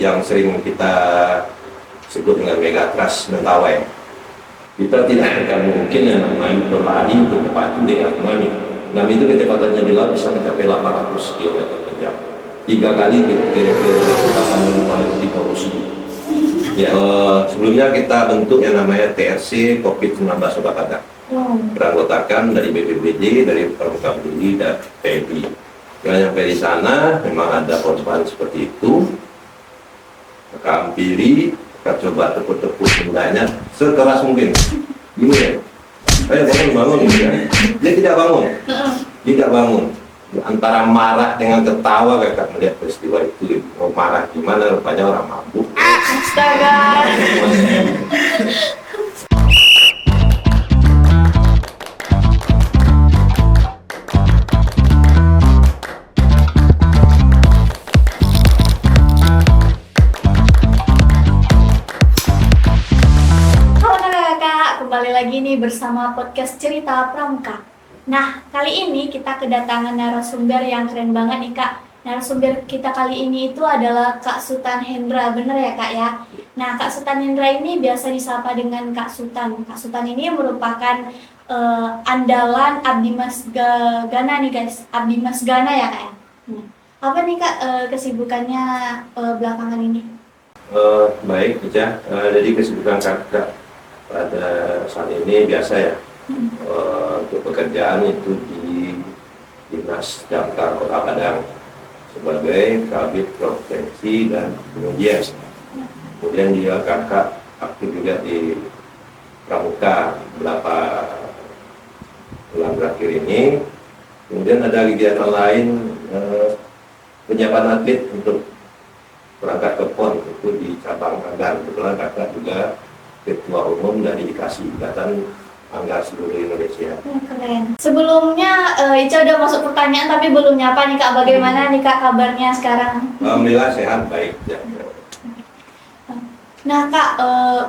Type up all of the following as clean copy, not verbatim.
yang sering kita sebut dengan megatrust Mentawai. Kita tidak akan mungkin yang namanya berlari untuk tempat itu dengan tsunami. Tsunami itu kecepatannya di laut bisa mencapai 800 km per jam. 3 kali kira-kira di polusi. Ya, sebelumnya kita bentuk yang namanya TRC COVID-19 Obat Badak. Beranggotakan dari BPBD, dari Pramuka Peduli dan PMI. Yang sampai di sana memang ada korban seperti itu. Maka hampiri, kita coba tepuk-tepuk bendanya sekeras mungkin. Gini ya, ayo bangun ya. Dia tidak bangun. Antara marah dengan ketawa kakak melihat peristiwa itu. Mau marah gimana, rupanya orang mabuk. Astaga. Kembali lagi nih bersama podcast Cerita Pramuka. Nah, kali ini kita kedatangan narasumber yang keren banget nih Kak. Narasumber kita kali ini itu adalah Kak Sutan Hendra, bener ya Kak ya? Nah, Kak Sutan Hendra ini biasa disapa dengan Kak Sutan. Kak Sutan ini merupakan andalan Abdi Mas Gana nih guys. Abdi Mas Gana ya Kak ya? Nah, apa nih Kak kesibukannya belakangan ini? Baik, Ica. Jadi kesibukan kakak pada saat ini biasa ya. Untuk pekerjaan itu di Dinas Damkar Kota Padang sebagai Kabid Provinsi dan kemudian dia kakak aktif juga di Pramuka beberapa bulan terakhir ini. Kemudian ada kegiatan lain penyiapan atlet untuk berangkat ke PON itu di cabang Anggar. Kebetulan kakak juga Ketua Umum dari Dikasih Ikatan Anggar seluruh Indonesia. Keren. Sebelumnya Ica udah masuk pertanyaan tapi belum nyapa nih Kak, bagaimana nih Kak kabarnya sekarang? Alhamdulillah sehat, baik ya. Nah Kak,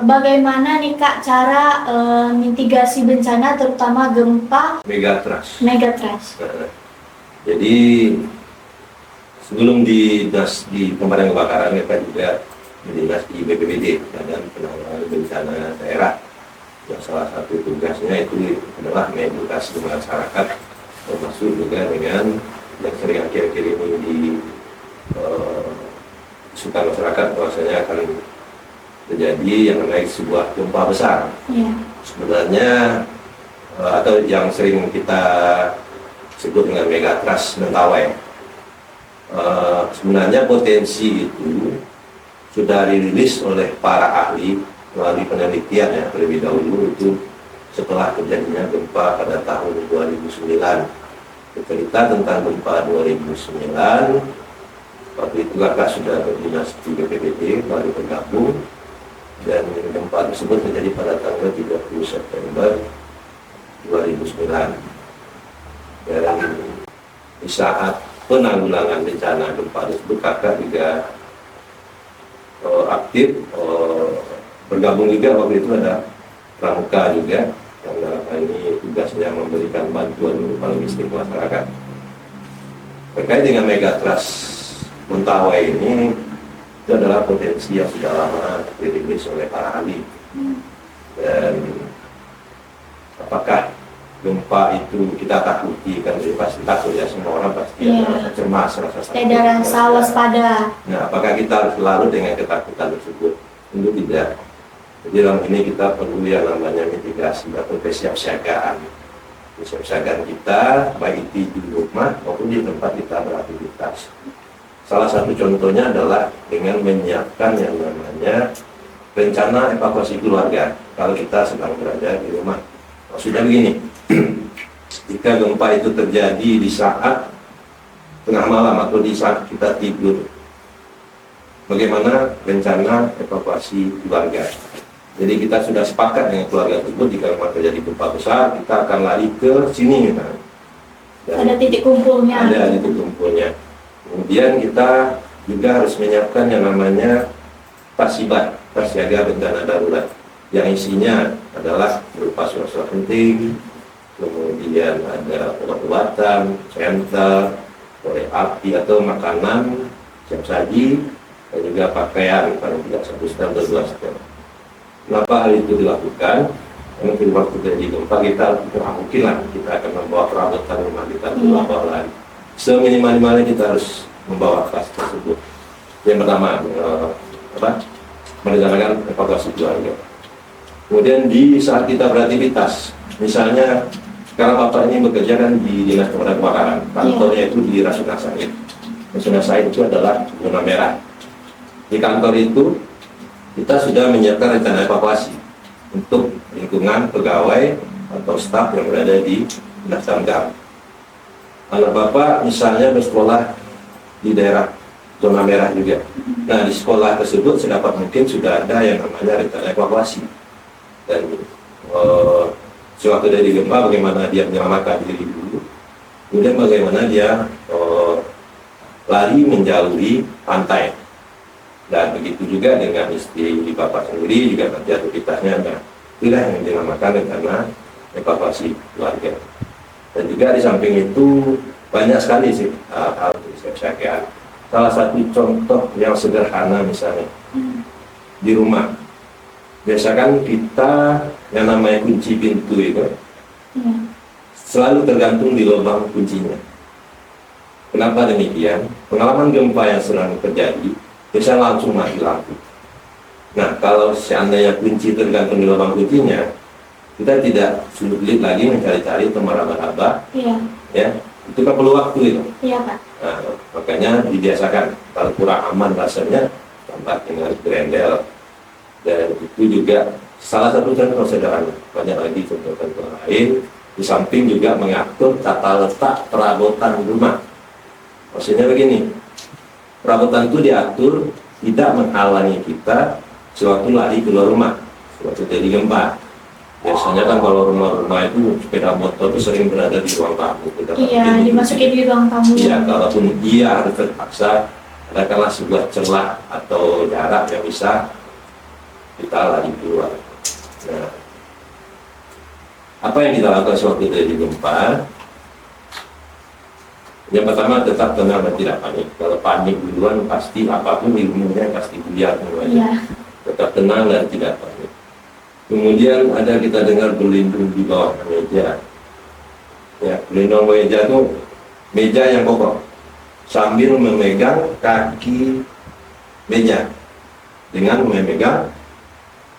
bagaimana nih Kak cara mitigasi bencana terutama gempa Megatrust. Jadi sebelum di pemadam kebakaran kita juga dinas di BPBD, Badan Penanggulangan Bencana Daerah, yang salah satu tugasnya itu adalah mengedukasi masyarakat, termasuk juga dengan yang sering akhir-akhir ini disukai masyarakat bahwasanya akan terjadi yang namanya sebuah gempa besar. Sebenarnya atau yang sering kita sebut dengan megatrust Mentawai. Sebenarnya potensi itu sudah dirilis oleh para ahli melalui penelitian ya terlebih dahulu itu setelah terjadinya gempa pada tahun 2009. Cerita tentang gempa 2009, waktu itu kakak sudah berdinas di BPBD baru bergabung, dan gempa tersebut terjadi pada tanggal 30 September 2009. Dan di saat penanggulangan bencana gempa tersebut kakak juga aktif bergabung juga. Waktu itu ada Pramuka juga yang dalam hal ini tugasnya memberikan bantuan berupa logistik masyarakat. Terkait dengan megatrust Mentawai ini, itu adalah potensi yang sudah lama dirilis oleh para ahli. Dan apakah gempa itu kita takuti? Kan pasti takut ya, semua orang pasti ada rasa cemas, rasa takut, ada rasa waspada. Nah, apakah kita harus larut dengan ketakutan tersebut? Tentu tidak. Jadi dalam ini kita perlu yang namanya mitigasi atau kesiapsiagaan. Kesiapsiagaan kita baik di rumah maupun di tempat kita beraktivitas. Salah satu contohnya adalah dengan menyiapkan yang namanya rencana evakuasi keluarga kalau kita sedang berada di rumah. Maksudnya begini, jika gempa itu terjadi di saat tengah malam atau di saat kita tidur, bagaimana rencana evakuasi keluarga? Jadi kita sudah sepakat dengan keluarga tersebut, jika memang terjadi gempa besar, kita akan lari ke sini. Ada titik kumpulnya. Ada titik kumpulnya. Kemudian kita juga harus menyiapkan yang namanya tas siaga bencana darurat, yang isinya adalah berupa surat-surat penting, kemudian ada obat-obatan, senter, korek api atau makanan siap saji, dan juga pakaian paling tidak 1 atau 2 setel. Kenapa hal itu dilakukan? Karena di waktu terjadi gempa kita mungkin lah kita akan membawa perabotan rumah kita ke bawah lagi. Seminimal-minimalnya kita harus membawa tas tersebut. Yang pertama, merencanakan evakuasi keluarga. Kemudian di saat kita beraktivitas, misalnya sekarang Bapak ini bekerja kan di Dinas Pemadam Kebakaran, kantornya itu di Rasuna Said. Rasuna Said itu adalah zona merah. Di kantor itu kita sudah menyiapkan rencana evakuasi untuk lingkungan pegawai atau staf yang berada di Dinas Damkar. Anak Bapak misalnya bersekolah di daerah zona merah juga. Nah, di sekolah tersebut sedapat mungkin sudah ada yang namanya rencana evakuasi. Dan sewaktu dari gempa bagaimana dia menyelamatkan diri dulu, kemudian bagaimana dia lari menjauhi pantai. Dan begitu juga dengan istri Bapak sendiri juga nanti aktivitasnya. Nah, itulah yang dinamakan rencana evakuasi keluarga. Dan juga di samping itu banyak sekali sih hal yang saya kira. Salah satu contoh yang sederhana misalnya di rumah, biasa kan kita yang namanya kunci pintu itu selalu tergantung di lubang kuncinya. Kenapa demikian? Pengalaman gempa yang sedang terjadi bisa langsung mati lampu. Nah, kalau seandainya kunci tergantung di lubang kuncinya, kita tidak sulit lagi mencari-cari atau meraba-raba. Ya, itu kan perlu waktu itu. Iya, Pak. Nah, makanya dibiasakan kalau kurang aman rasanya tambah dengan grendel. Dan itu juga salah satu contoh sederhana. Banyak lagi contoh-contoh lain. Di samping juga mengatur tata letak perabotan rumah. Maksudnya begini, perabotan itu diatur tidak menghalangi kita sewaktu lari keluar rumah, sewaktu terjadi gempa. Biasanya kan kalau rumah-rumah itu sepeda motor itu sering berada di ruang tamu. Iya, dimasukin di ruang tamu. Iya, kalaupun dia harus terpaksa, adakanlah sebuah celah atau jarak yang bisa kita lari keluar. Nah, apa yang kita lakukan sewaktu terjadi gempa? Yang pertama, tetap tenang dan tidak panik. Kalau panik duluan pasti apapun ilmunya pasti buyar semuanya. Iya. Tetap tenang dan tidak panik. Kemudian ada kita dengar berlindung di bawah meja. Ya, berlindung meja itu meja yang kokoh sambil memegang kaki meja dengan memegang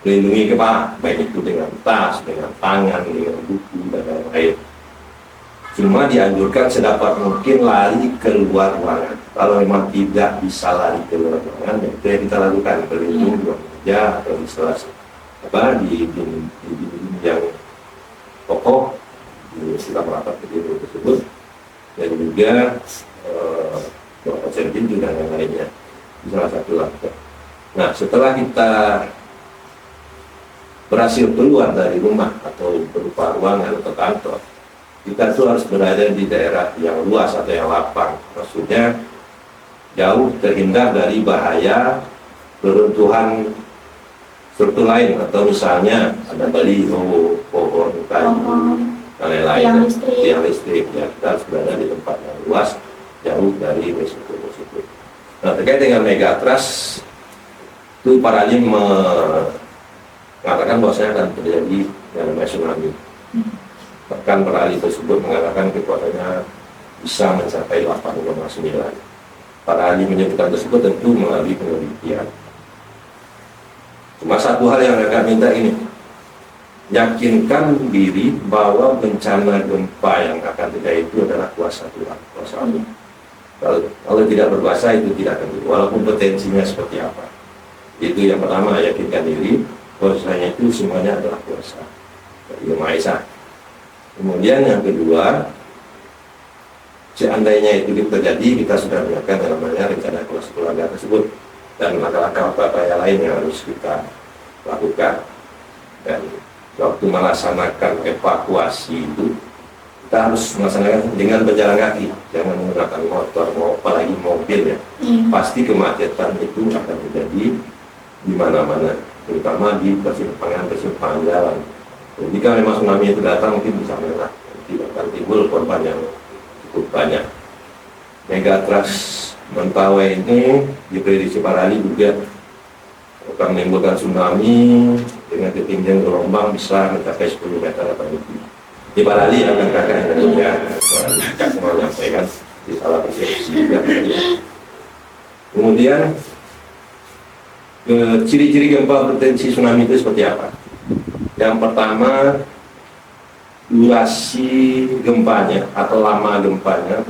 melindungi kepala, baik itu dengan tas, dengan tangan, dengan buku dan lain-lain. Cuma dianjurkan sedapat mungkin lari keluar ruangan. Kalau memang tidak bisa lari keluar ruangan, itu yang kita lakukan, berlindung di bawah meja atau di di yang kokoh di sekitar rapat kediri tersebut, dan juga servis dan yang lainnya. Salah satu langkah. Nah, setelah kita berhasil keluar dari rumah atau berupa ruangan atau kantor, kita tuh harus berada di daerah yang luas atau yang lapang. Maksudnya jauh terhindar dari bahaya reruntuhan struktur lain, atau misalnya ada baliho, pohon, kayu, dan lain-lain, tiang listrik. Ya, kita harus berada di tempat yang luas, jauh dari risiko-risiko. Nah, terkait dengan megatrust, itu para ahli mengatakan bahwasanya akan terjadi yang namanya tsunami. Bahkan para ahli tersebut mengatakan kekuatannya bisa mencapai 8,9. Para ahli menyebutkan tersebut tentu melalui penelitian. Cuma satu hal yang agak minta ini, yakinkan diri bahwa bencana gempa yang akan terjadi itu adalah kuasa Tuhan, kuasa Allah. Kalau tidak berkuasa itu tidak akan terjadi, walaupun potensinya seperti apa. Itu yang pertama, yakinkan diri bahwasanya itu semuanya adalah kuasa dari Yang Maha Esa. Kemudian yang kedua, seandainya itu terjadi, kita sudah menyiapkan yang namanya rencana evakuasi keluarga tersebut dan langkah-langkah upaya lain yang harus kita lakukan. Dan waktu melaksanakan evakuasi itu kita harus melaksanakan dengan berjalan kaki, jangan menggunakan motor, apalagi mobil ya. Pasti kemacetan itu akan terjadi di mana-mana, terutama di persimpangan jalan. Dan jika memang tsunami itu datang, mungkin bisa tidak akan timbul korban yang cukup banyak. Megatrust Mentawai ini diprediksi Parali juga akan menimbulkan tsunami dengan ketinggian gelombang bisa mencapai 10 meter atau lebih. Di Parali akan kakak yang kedua, kakak semua menyampaikan di salah persepsi juga. Kemudian ciri-ciri gempa berpotensi tsunami itu seperti apa? Yang pertama, durasi gempanya atau lama gempanya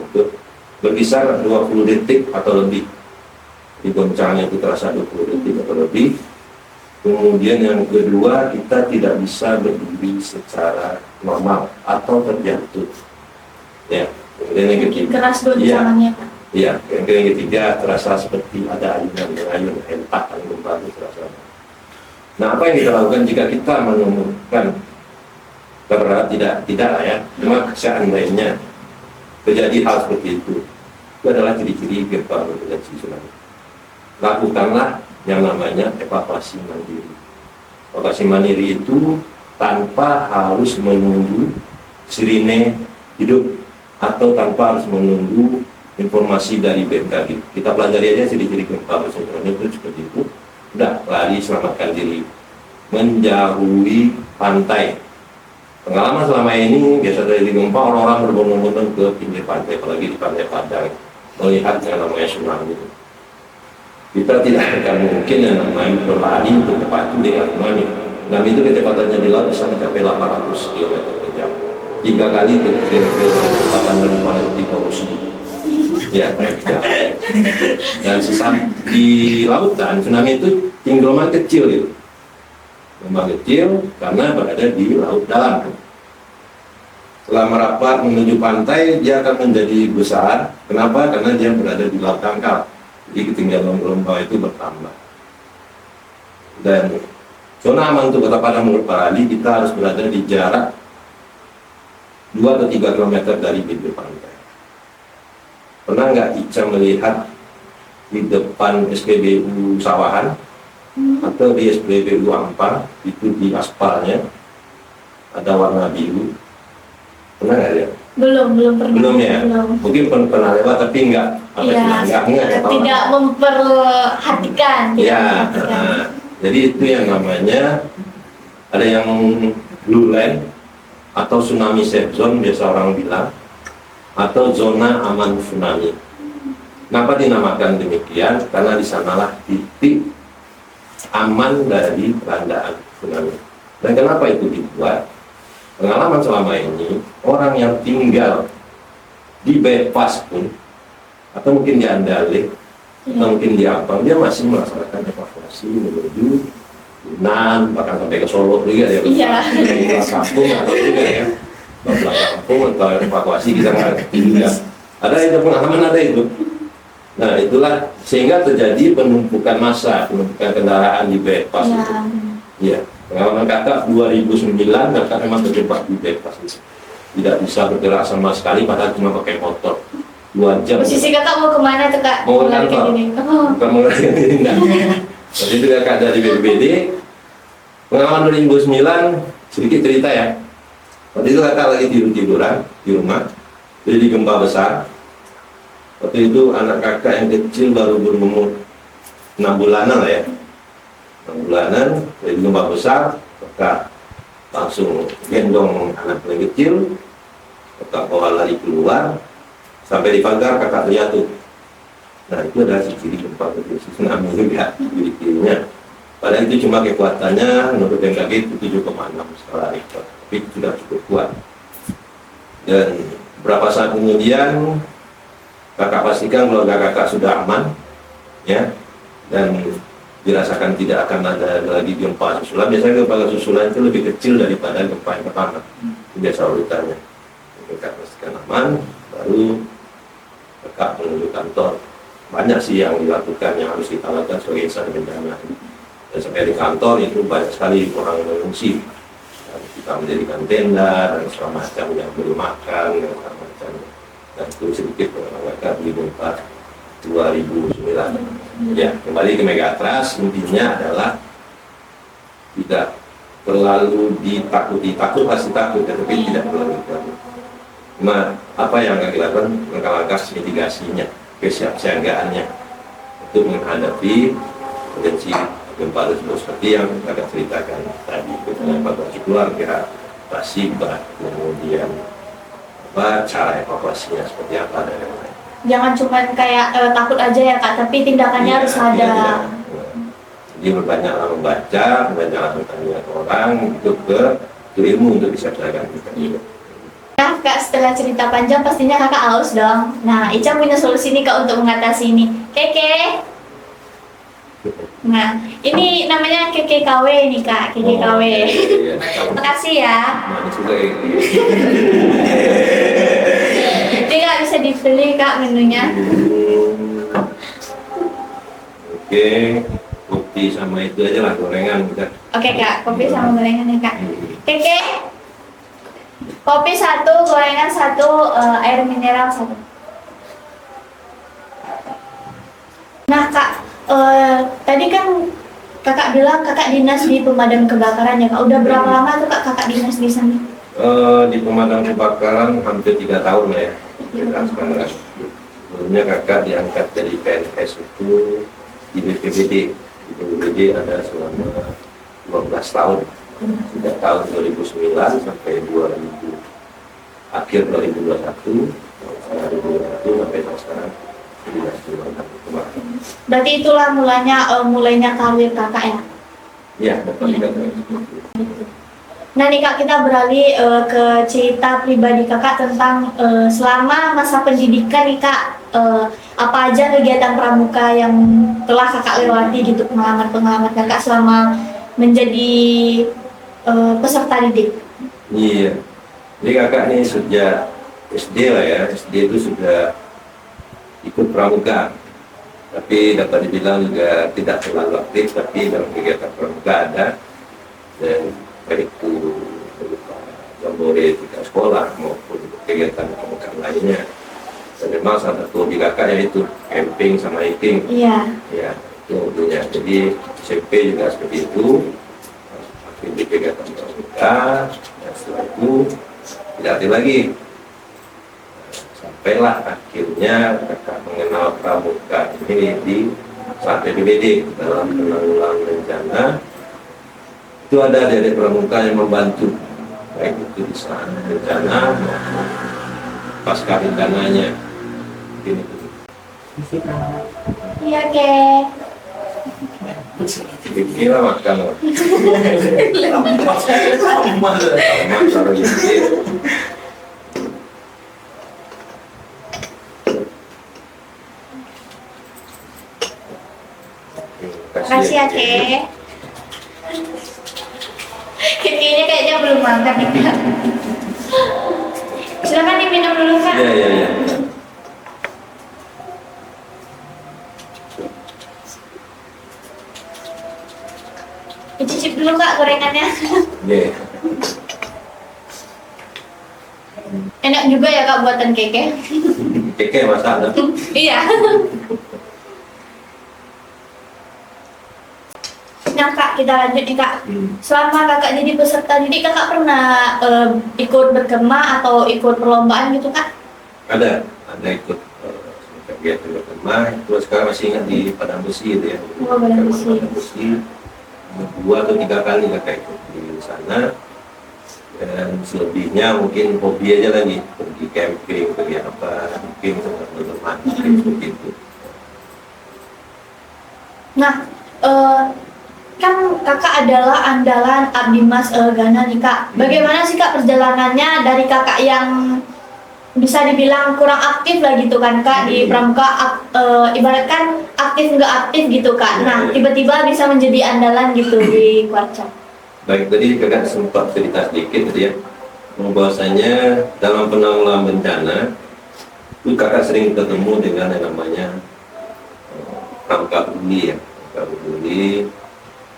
berkisar 20 detik atau lebih. Di goncangnya itu terasa 20 detik atau lebih. Kemudian yang kedua, kita tidak bisa berdiri secara normal atau terjatuh. Ya. Kemudian yang ketiga, keras goncangannya, Kak. iya. Yang ketiga, terasa seperti ada ayun hentak yang gempa itu terasa. Nah, apa yang kita lakukan jika kita menemukan berharap tidak lah ya, cuma seandainya terjadi hal seperti itu adalah ciri-ciri gempa berpotensi tsunami. Lakukanlah yang namanya evakuasi mandiri. Evakuasi mandiri itu tanpa harus menunggu sirine hidup atau tanpa harus menunggu informasi dari BMKG. Kita pelajari aja ciri-ciri gempa berpotensi tsunami itu seperti itu. Udah, lari, selamatkan diri, menjauhi pantai. Pengalaman selama ini biasa dari gempa orang-orang berbondong-bondong ke pinggir pantai, apalagi di pantai Padang, melihat yang namanya tsunami. Kita tidak akan mungkin yang namanya berlari untuk tempat itu dengan tsunami. Tsunami itu kecepatannya di laut bisa mencapai 800 km per jam, 3 kali kecepatan daripada di korupsi. Ya, dan sesat di lautan tsunami itu gelombang kecil gitu. Gelombang kecil karena berada di laut dalam. Setelah merapat menuju pantai, dia akan menjadi besar. Kenapa? Karena dia berada di laut dangkal. Jadi ketinggian gelombang itu bertambah. Dan zona aman untuk Kota Padang menurut Parali, kita harus berada di jarak 2 atau 3 km dari bibir pantai. Pernah nggak Ica melihat di depan SPBU Sawahan atau di SPBU Ampang, itu di aspalnya ada warna biru? Pernah nggak lihat? Belum pernah. Belum ya? Belum. Mungkin pernah lewat tapi nggak Tidak memperhatikan. Ya, jadi itu yang namanya ada yang blue line atau tsunami safe zone biasa orang bilang, atau zona aman tsunami. Kenapa dinamakan demikian? Karena di sanalah titik aman dari landaan tsunami. Dan kenapa itu dibuat? Pengalaman selama ini, orang yang tinggal di bypass pun, atau mungkin di Andale, atau mungkin di Ampang, dia masih melaksanakan evakuasi menuju Yunan, bahkan sampai ke Solo juga ya. Iya. Kampung atau juga ya. Bapak kampung atau evakuasi kita nggak juga. Ada itu pengalaman, ada itu. Nah itulah sehingga terjadi penumpukan massa, penumpukan kendaraan di bypass itu. Iya. Pengalaman kakak 2009 kakak memang terjebak di bypass itu. Tidak bisa bergerak sama sekali padahal cuma pakai motor 2 jam. Posisi kakak mau kemana tuh, Kak? Mau ke kantor. Bukan mau ke sini. Waktu itu kakak dari BPBD. Pengalaman 2009 sedikit cerita ya. Waktu itu kakak lagi tiduran di rumah, jadi gempa besar. Waktu itu anak kakak yang kecil baru berumur 6 bulanan lah ya. 6 bulanan, jadi gempa besar, kakak langsung gendong anak yang kecil, kakak bawa lari keluar, sampai di pagar kakak terjatuh. Nah itu adalah ciri gempa berpotensi tsunami juga, ciri-cirinya. Padahal itu cuma kekuatannya menurut BMKG itu 7,6 skala Richter, tapi sudah cukup kuat. Dan beberapa saat kemudian kakak pastikan keluarga kakak sudah aman, ya, dan dirasakan tidak akan ada lagi gempa susulan. Biasanya gempa susulan itu lebih kecil daripada gempa yang pertama. Itu biasa urutannya. Kakak pastikan aman, baru kakak menuju kantor. Banyak sih yang dilakukan, yang harus kita lakukan sebagai insan bencana. Dan sampai di kantor itu banyak sekali orang yang mengungsi. Kita mendirikan tenda dan segala macam, yang beri makan dan segala macam. Dan itu sedikit mereka di gempa 2009. Ya, kembali ke Megatrust, intinya adalah tidak terlalu ditakuti. Takut pasti takut, tetapi tidak terlalu takut. Nah, apa yang akan dilakukan? Langkah-langkah mitigasinya. kesiapsiagaannya untuk menghadapi potensi gempa tersebut seperti yang kakak ceritakan tadi, misalnya evakuasi keluarga, musibah, kemudian cara evakuasinya seperti apa dan lain-lain. Jangan cuma kayak takut aja ya Kak, tapi tindakannya harus ada. Iya. Jadi berbanyaklah membaca, banyaklah bertanya ke orang untuk ke ilmu untuk bisa siapkan kita juga. Nah Kak, setelah cerita panjang pastinya Kakak haus dong. Nah, Ica punya solusi nih Kak untuk mengatasi ini. Keke. Nah, ini namanya Keke KW nih Kak, Keke KW. Iya. Makasih ya. Manis juga ya. Ini Kak bisa dibeli Kak menunya. Oke, kopi sama itu aja lah, gorengan udah. Oke Kak, kopi sama gorengan ya Kak. Keke. Kopi 1, gorengan 1, air mineral 1. Nah Kak, tadi kan Kakak bilang Kakak dinas di pemadam kebakaran ya Kak. Udah berapa lama tuh Kak Kakak dinas di sana? Di pemadam kebakaran hampir 3 tahun lah ya. Sekarang sebelumnya kakak diangkat dari PNS itu di BPBD. Di BPBD ada selama 12 tahun. Sejak tahun 2009 sampai 2000 akhir 2021, tahun 2021 sampai sekarang dinas pemadam kebakaran. Berarti itulah mulainya karir Kakak ya? Iya, dapat dikatakan. Nah nih Kak, kita beralih ke cerita pribadi Kakak tentang selama masa pendidikan nih Kak, apa aja kegiatan pramuka yang telah Kakak lewati gitu, pengalaman-pengalaman Kakak selama menjadi peserta didik. Iya, jadi kakak nih sejak SD lah ya, SD itu sudah ikut pramuka, tapi dapat dibilang juga tidak terlalu aktif, tapi dalam kegiatan pramuka ada, dan baik itu berupa jambore tingkat sekolah maupun kegiatan pramuka lainnya. Dan memang salah satu hobi kakak yaitu camping sama hiking. Iya. Ya, itu hobinya. Jadi SMP juga seperti itu, aktif di kegiatan pramuka, dan setelah itu tidak aktif lagi. Sampailah akhirnya kakak mengenal pramuka ini di saat PBBD dalam penanggulangan bencana. Itu ada adik pramuka yang membantu, baik itu di saat bencana maupun pasca bencananya. Iya Ke. Kira makan loh. Masalah gitu. Makasih ya Ke. Kayaknya kayaknya belum makan nih Kak. Silakan diminum dulu Kak. Iya. Dicicip dulu Kak gorengannya. Iya. Enak juga ya Kak buatan Keke. Keke masak dah. Iya. Nah Kak, kita lanjut nih Kak. Selama Kakak jadi peserta didik, Kakak pernah ikut bergema atau ikut perlombaan gitu Kak? Ada ikut kegiatan bergema. Terus sekarang masih ingat di Padang Besi itu ya. Oh, Padang Besi. Padang Besi 2 atau 3 kali kakak ikut di sana. Dan selebihnya mungkin hobi aja lagi, pergi camping, pergi apa, mungkin sama teman-teman, seperti itu. Nah, kan Kakak adalah andalan Abdimas Gana nih Kak. Bagaimana sih Kak perjalanannya dari Kakak yang bisa dibilang kurang aktif lah gitu kan Kak di pramuka, ibaratkan aktif nggak aktif gitu Kak. Nah, tiba-tiba bisa menjadi andalan gitu di Kuarca. Baik, tadi kakak sempat cerita sedikit tadi ya, bahwasanya dalam penanggulangan bencana itu kakak sering ketemu dengan yang namanya pramuka peduli ya, pramuka peduli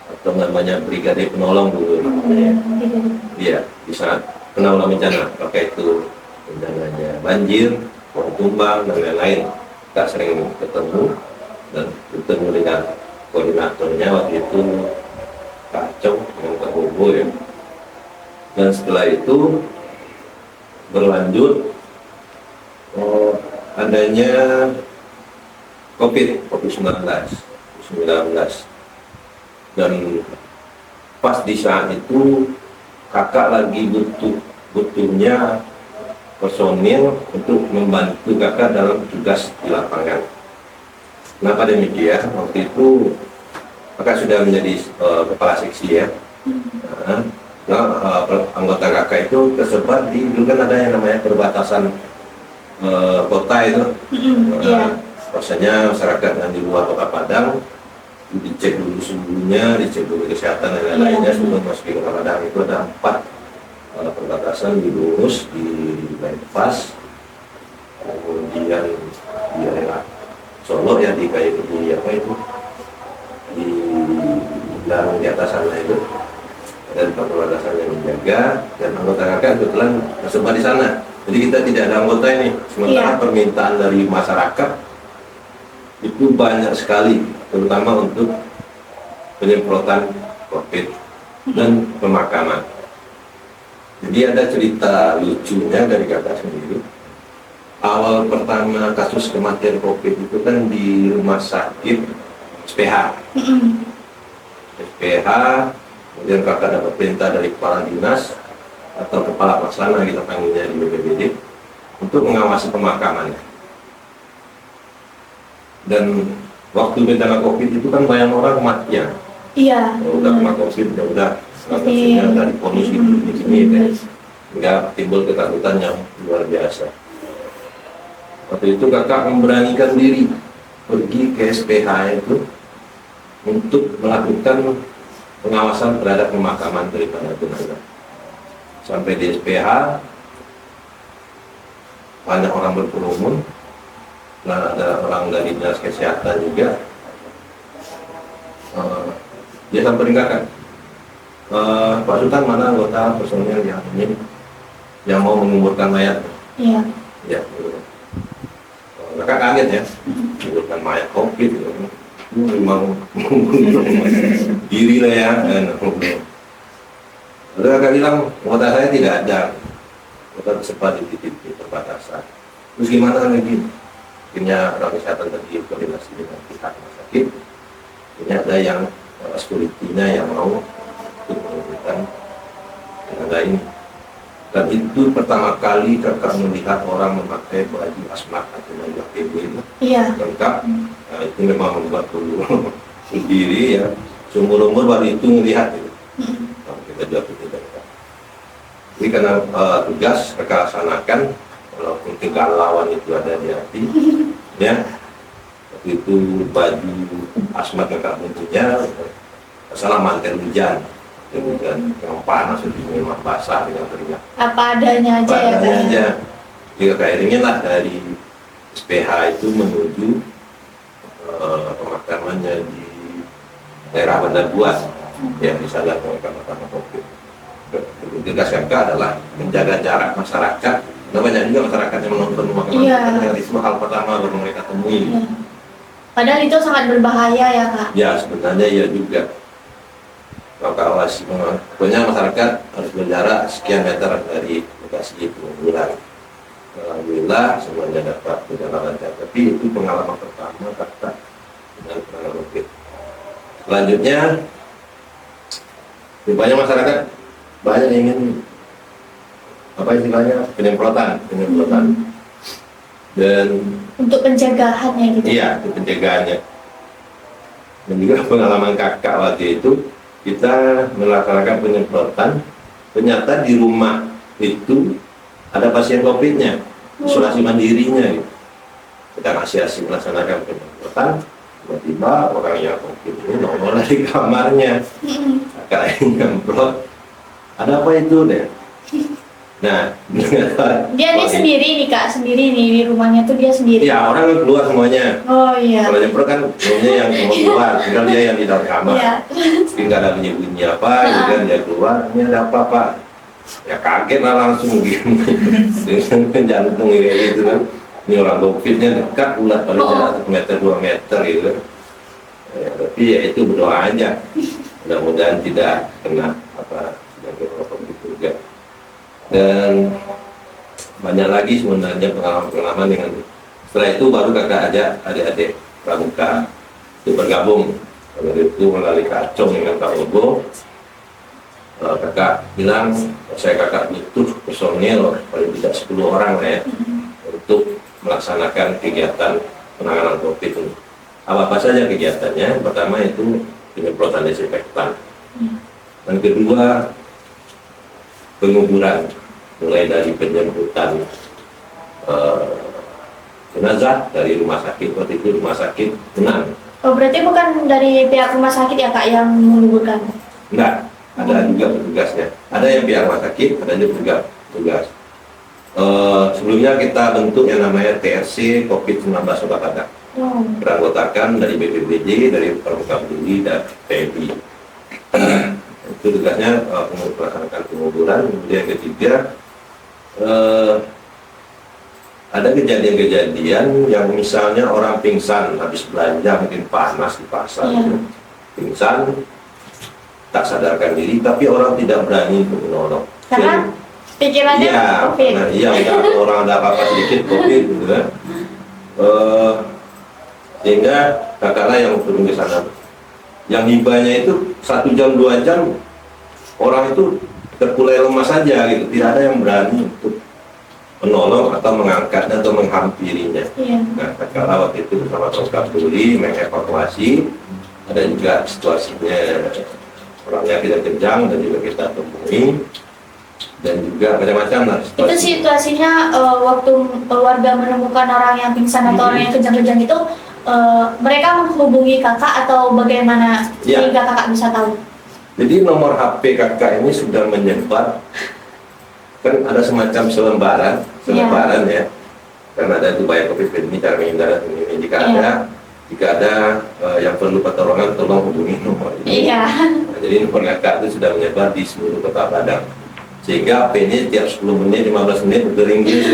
atau namanya brigade penolong dulu namanya. Iya, di saat penanggulangan bencana, pakai itu bencananya banjir, pohon tumbang dan lain-lain, kakak sering ketemu dan bertemu dengan koordinatornya waktu itu Kacau yang terhubung ya. Dan setelah itu berlanjut adanya COVID-19. Dan pas di saat itu kakak lagi butuhnya personil untuk membantu kakak dalam tugas di lapangan. Kenapa demikian? Waktu itu kakak sudah menjadi kepala seksi ya. Anggota kakak itu tersebar di, dulu kan ada yang namanya perbatasan kota itu. Rasanya masyarakat yang di luar kota Padang dicek dulu suhunya, dicek dulu kesehatan dan lain-lainnya sebelum masuk ke kota Padang. Itu ada 4 perbatasan di Lurus, di Bypass, kemudian di area Solo ya, di kayak di apa itu, di di atas sana itu, dan perbatasan yang menjaga, dan anggota kakak kebetulan tersebar di sana. Jadi kita tidak ada anggota ini, sementara permintaan dari masyarakat itu banyak sekali, terutama untuk penyemprotan COVID dan pemakaman. Jadi ada cerita lucunya dari kakak sendiri. Awal pertama kasus kematian COVID itu kan di rumah sakit SPH. SPH, kemudian kakak dapat perintah dari kepala dinas atau kepala pelaksana kita panggilnya di BPBD untuk mengawasi pemakamannya. Dan waktu bencana COVID itu kan banyak orang kematian. Iya. Udah kena COVID, udah dari polusi di sini, hingga timbul ketakutan yang luar biasa. Waktu itu kakak memberanikan diri pergi ke SPH itu untuk melakukan pengawasan terhadap pemakaman daripada jenazah. Sampai di SPH banyak orang berkerumun, dan ada orang dari dinas kesehatan juga. Dia sampai kakak, Pak Sultan, mana anggota personil yang ini yang mau menguburkan mayat? Iya. Ya, kakak kaget ya, menguburkan mayat COVID gitu. Memang diri lah ya. Lalu kakak bilang, anggota saya tidak ada, anggota tersebar di titik perbatasan. Terus gimana lagi? Akhirnya orang kesehatan tadi koordinasi dengan pihak rumah sakit. Ini ada yang security-nya yang mau untuk menguburkan tenaga ini. Dan itu pertama kali kakak melihat orang memakai baju asmat atau baju APD itu lengkap. Nah, itu memang membuat dulu sendiri ya. Seumur-umur baru itu melihat itu. Nah, kita jatuh tidak. Jadi karena tugas kakak laksanakan, walaupun kegalauan itu ada di hati, ya. Waktu itu baju asmat kakak punya salah mantel hujan yang panas itu memang basah dengan keringat. Apa adanya aja ya kan? Aja. Jika kairingnya lah dari SPH itu menuju pemakamannya di daerah Bandar Buas, ya bisa lihat pemakaman COVID. Tugas kakak adalah menjaga jarak masyarakat. Nah, banyak juga masyarakat yang menonton pemakaman. Itu hal pertama baru mereka temui. Padahal itu sangat berbahaya ya kak? Ya sebenarnya iya juga. Kalau pokoknya masyarakat harus berjarak sekian meter dari lokasi penguburan. Alhamdulillah semuanya dapat berjalan lancar. Tapi itu pengalaman pertama kakak dengan pengalaman COVID. Selanjutnya, banyak masyarakat banyak ingin apa istilahnya penyemprotan. Dan untuk pencegahannya gitu. Iya, untuk pencegahannya. Dan juga pengalaman kakak waktu itu kita melaksanakan penyemprotan, ternyata di rumah itu ada pasien COVID-nya, isolasi mandirinya gitu. Kita masih melaksanakan penyemprotan, tiba-tiba orang yang COVID ini nongol di kamarnya. Kakak yang nyemprot, ada apa itu deh? Nah, dia sendiri nih kak, sendiri nih di rumahnya tuh dia sendiri. Ya orang kan keluar semuanya. Oh iya. Kalau nyemprot kan semuanya yang mau keluar, tinggal dia yang di dalam kamar. Mungkin nggak ada bunyi apa, kemudian dia keluar, ini ada apa pak? Ya kaget lah langsung gitu, dengan jantung kayak gitu kan. Ini orang COVID-nya dekat, ulat paling jarak 1 meter 2 meter gitu kan. Ya, tapi ya itu berdoa aja, mudah-mudahan tidak kena apa sebagai COVID juga. Dan banyak lagi sebenarnya pengalaman-pengalaman dengan setelah itu baru kakak ajak adik-adik Pramuka itu bergabung. Lalu itu melalui Kak Acong dengan Kak Ogo, kakak bilang kakak butuh personil paling tidak 10 orang ya untuk melaksanakan kegiatan penanganan COVID ini. Apa saja kegiatannya? Pertama itu penyemprotan desinfektan. Dan kedua, penguburan, mulai dari penjemputan jenazah dari rumah sakit, waktu itu rumah sakit Unan. Oh, berarti bukan dari pihak rumah sakit ya Kak yang menguburkan? Enggak, ada juga petugasnya. Ada yang pihak rumah sakit, ada juga petugas. Sebelumnya kita bentuk yang namanya TRC COVID-19 Obat Badak. Beranggotakan dari BPBD, dari Pramuka Peduli, dan TNI. Itu tugasnya melaksanakan penguburan. Kemudian yang ketiga, ada kejadian-kejadian yang misalnya orang pingsan habis belanja, mungkin panas di pasar, pingsan, tak sadarkan diri, tapi orang tidak berani untuk menolong. Karena pikirannya COVID. Nah, iya, orang ada apa-apa sedikit COVID gitu kan. Sehingga kakaklah yang turun ke sana. Yang hibahnya itu 1 jam 2 jam orang itu terkulai lemas saja gitu, tidak ada yang berani untuk menolong atau mengangkatnya atau menghampirinya. Nah, kakaklah waktu itu bersama Pramuka Peduli mengevakuasi. Ada juga situasinya orangnya tidak kejang dan juga kita temui, dan juga macam-macam lah situasi. Itu situasinya waktu warga menemukan orang yang pingsan atau orang yang kejang-kejang itu, mereka menghubungi kakak atau bagaimana sehingga kakak bisa tahu? Jadi nomor HP kakak ini sudah menyebar, kan ada semacam selembaran ya, karena ada itu bayar COVID ini cara menghindar ini. Jika ada yang perlu pertolongan, tolong hubungi nomor ini. Nah, jadi nomor kakak itu sudah menyebar di seluruh Kota Padang, sehingga HP ini tiap 10 menit 15 menit berdering gitu.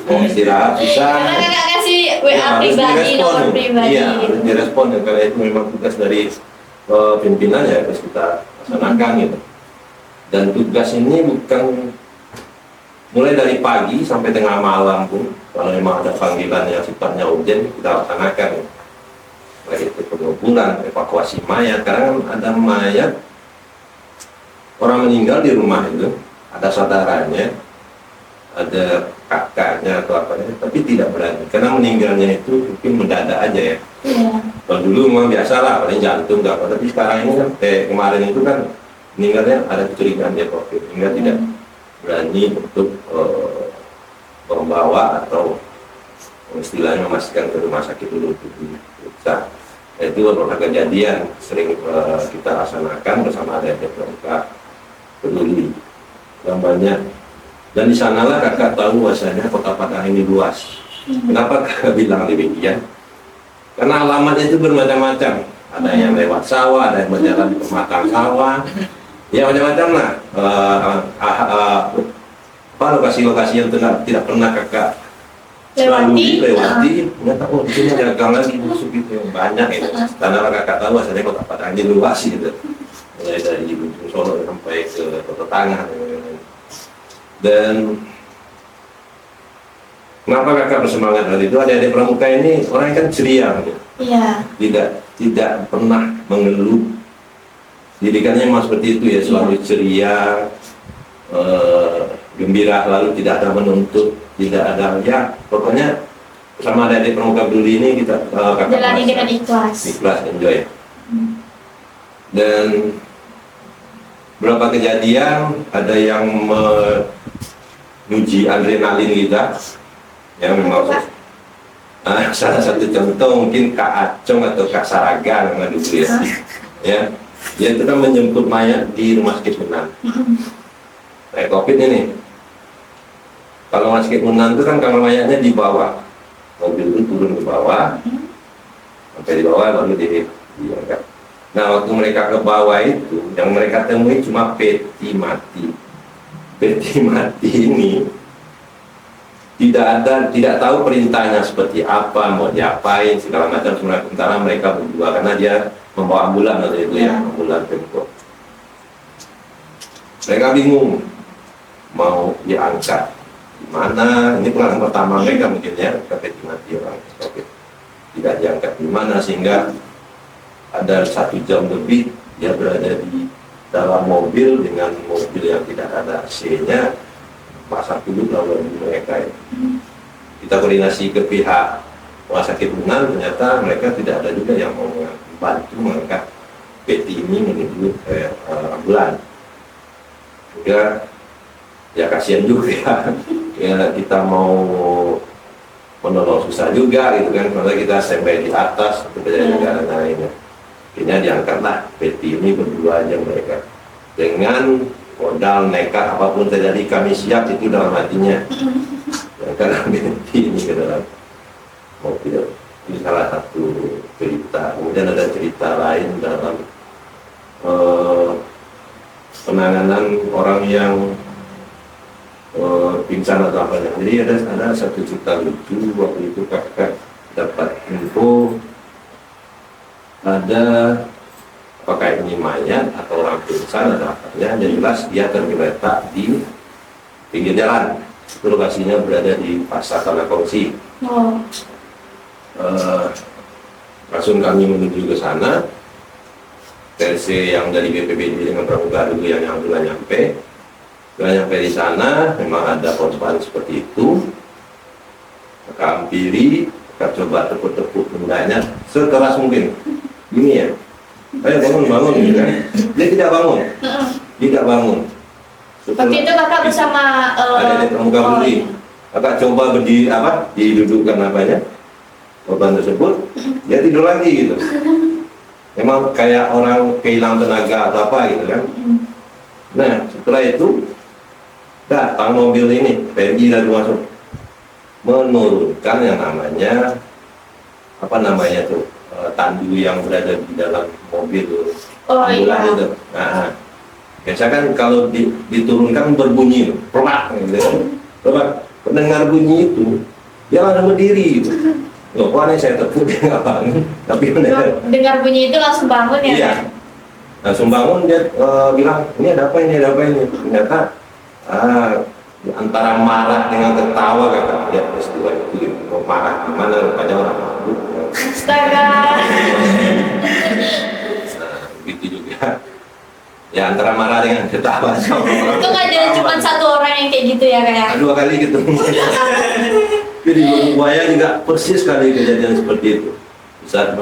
Mau istirahat bisa. Karena kakak kasih WA pribadi, nomor pribadi. Iya, harus direspon ya, karena itu memang tugas dari pimpinan ya, harus kita laksanakan gitu. Dan tugas ini bukan mulai dari pagi sampai tengah malam pun, kalau memang ada panggilan yang sifatnya urgent, kita laksanakan. Baik itu penguburan, evakuasi mayat, karena kan ada mayat orang meninggal di rumah itu, ada saudaranya, ada kakaknya atau apa, tapi tidak berani karena meninggalnya itu mungkin mendadak aja ya. Kalau dulu memang biasa lah, paling jantung nggak apa, tapi sekarang ini kan kemarin itu kan meninggalnya ada kecurigaan dia COVID, hingga tidak berani untuk membawa atau istilahnya memastikan ke rumah sakit dulu untuk diperiksa. Itu beberapa kejadian sering kita laksanakan bersama adik-adik Pramuka Peduli yang banyak. Dan di sanalah kakak tahu bahwasanya Kota Padang ini luas. Kenapa kakak bilang demikian? Karena alamatnya itu bermacam-macam. Ada yang lewat sawah, ada yang berjalan di pematang sawah, ya macam-macam lah. Lokasi-lokasi yang tidak pernah kakak lewati, nggak tahu di sini ada gang lagi masuk gitu yang banyak itu. Karena kakak tahu bahwasanya Kota Padang ini luas gitu, mulai dari ujung Solo sampai ke Kota Tangah. Dan kenapa kakak bersemangat hari itu? Adik-adik Pramuka ini orang kan ceria, gitu. Tidak pernah mengeluh. Didikannya memang seperti itu ya, selalu ceria, gembira, lalu tidak ada menuntut, tidak ada ya, pokoknya sama adik-adik Pramuka Peduli ini kita jalani dengan ikhlas, enjoy. Dan beberapa kejadian ada yang menguji adrenalin kita, yang memang salah satu contoh mungkin Kak Acong atau Kak Saraga nama dulu ya, dia itu kan menjemput mayat di rumah sakit Unan. Kayak COVID ini, kalau rumah sakit Unan itu kan kamar mayatnya di bawah, mobil itu turun ke bawah, sampai di bawah baru diangkat. Nah, waktu mereka ke bawah itu, yang mereka temui cuma peti mati. Peti mati ini tidak tahu perintahnya seperti apa, mau diapain segala macam. Sementara mereka berdua, karena dia membawa ambulan atau itu ya, ambulan Pemko. Mereka bingung mau diangkat di mana. Ini pengalaman pertama mereka mungkin ya, peti mati orang COVID. tidak diangkat di mana, sehingga ada 1 jam lebih dia berada di dalam mobil dengan mobil yang tidak ada AC-nya, pasang dulu lalu mereka ya. Kita koordinasi ke pihak rumah sakit Unan, ternyata mereka tidak ada juga yang mau membantu mengangkat Betty ini menuju ambulan. Sehingga ya kasihan juga ya, kita mau menolong susah juga gitu kan, karena kita standby di atas untuk negara lainnya. Akhirnya diangkatlah Betty ini berdua aja mereka, dengan modal nekat apapun terjadi kami siap, itu dalam hatinya. Ya, karena Betty ini ke dalam mobil. Ini salah satu cerita. Kemudian ada cerita lain dalam penanganan orang yang pingsan atau apa. Jadi ada satu cerita lucu. Waktu itu kakak dapat info ada apakah ini mayat atau orang pingsan atau apanya, yang jelas dia tergeletak di pinggir jalan. Itu lokasinya berada di Pasar Tanah Kongsi. Langsung kami menuju ke sana. TC yang dari BPBD dengan pramuka dulu yang sudah nyampe. Setelah nyampe di sana, memang ada korban seperti itu. Maka hampiri, kita coba tepuk-tepuk pundaknya sekeras mungkin. Gini ya, ayo bangun gitu kan. Dia tidak bangun. Waktu itu kakak bersama ada di pramuka dulu. Kakak coba didudukkan apanya korban tersebut, dia tidur lagi gitu. Memang kayak orang kehilangan tenaga atau apa gitu kan. Nah setelah itu datang mobil ini, pergi dari masuk, menurunkan yang namanya tandu yang berada di dalam mobil ambulan itu. Nah, biasa kan kalau diturunkan berbunyi, pelak gitu. Pendengar bunyi itu, dia langsung berdiri gitu. Loh, kok aneh saya tepuk dia nggak bangun, tapi dengar bunyi itu langsung bangun ya? Iya, langsung bangun. Dia bilang, ini ada apa ini. Ternyata antara marah dengan tertawa kakak lihat peristiwa itu. Marah gimana, rupanya orang mabuk. Astaga. Gitu juga. Ya antara marah dengan ketawa. Itu nggak jadi cuma satu orang yang kayak gitu ya kayak? 2 kali gitu. Jadi buaya juga persis kali kejadian seperti itu. Saat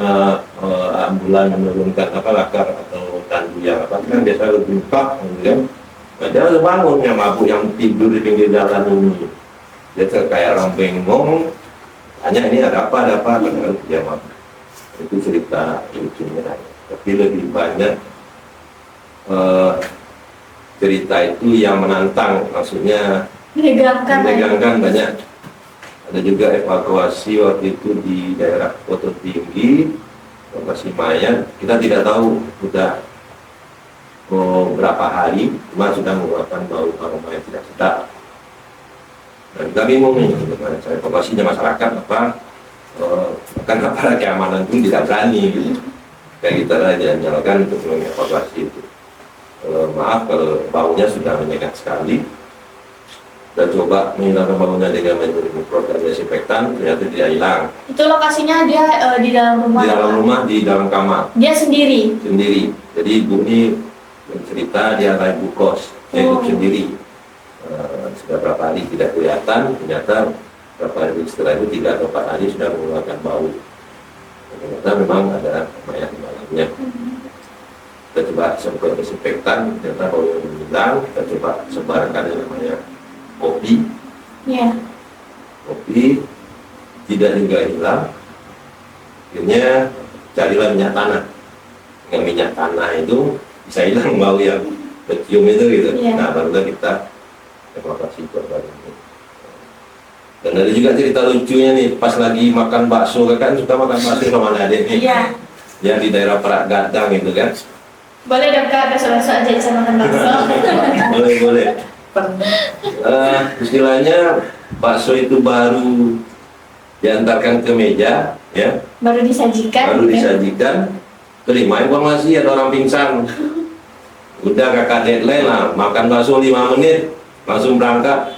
ambulan menurunkan lakar atau tandu yang kan biasa lebih empat, kemudian dia harus bangun yang mabuk yang tidur di pinggir jalan ini. Dia kayak orang bengong, tanya ini ada apa, padahal dia mabuk. Itu cerita lucunya. Tapi lebih banyak cerita itu yang menantang, maksudnya menegangkan banyak. Ada juga evakuasi waktu itu di daerah Koto Tinggi, lokasi mayat. Kita tidak tahu sudah berapa hari, cuma sudah mengeluarkan bau aroma yang tidak sedap. Dan kita bingung nih, bagaimana cara evakuasinya masyarakat kan aparat keamanan pun tidak berani gitu. Kayak kita jalan-jalan untuk mengevakuasi itu. Maaf kalau baunya sudah menyengat sekali. Dan coba menghilangkan baunya dengan menyemprot dan desinfektan, ternyata tidak hilang. Itu lokasinya dia di dalam rumah? Di dalam rumah, di dalam kamar. Dia sendiri? Sendiri. Jadi ibu ini bercerita dia adalah ibu kos, dia hidup sendiri. Sudah berapa hari tidak kelihatan, ternyata berapa hari setelah itu 3 atau 4 hari sudah mengeluarkan bau. Ternyata memang ada mayat di dalamnya. Kita coba semprot desinfektan, ternyata bau yang hilang. Kita coba sebarkan yang namanya kopi. Kopi tidak juga hilang. Akhirnya carilah minyak tanah. Dengan minyak tanah itu bisa hilang bau yang kecium itu gitu. Nah barulah kita evakuasi korban ini. Dan ada juga cerita lucunya nih, pas lagi makan bakso, kan suka makan bakso sama adik nih. Yang di daerah Perak Gadang gitu kan. Boleh dong kak, besok-besok aja bisa makan bakso. Boleh. Istilahnya bakso itu baru diantarkan ke meja, ya. Baru disajikan. Terima informasi ada orang pingsan. Udah kakak deadline lah, makan bakso 5 menit, langsung berangkat.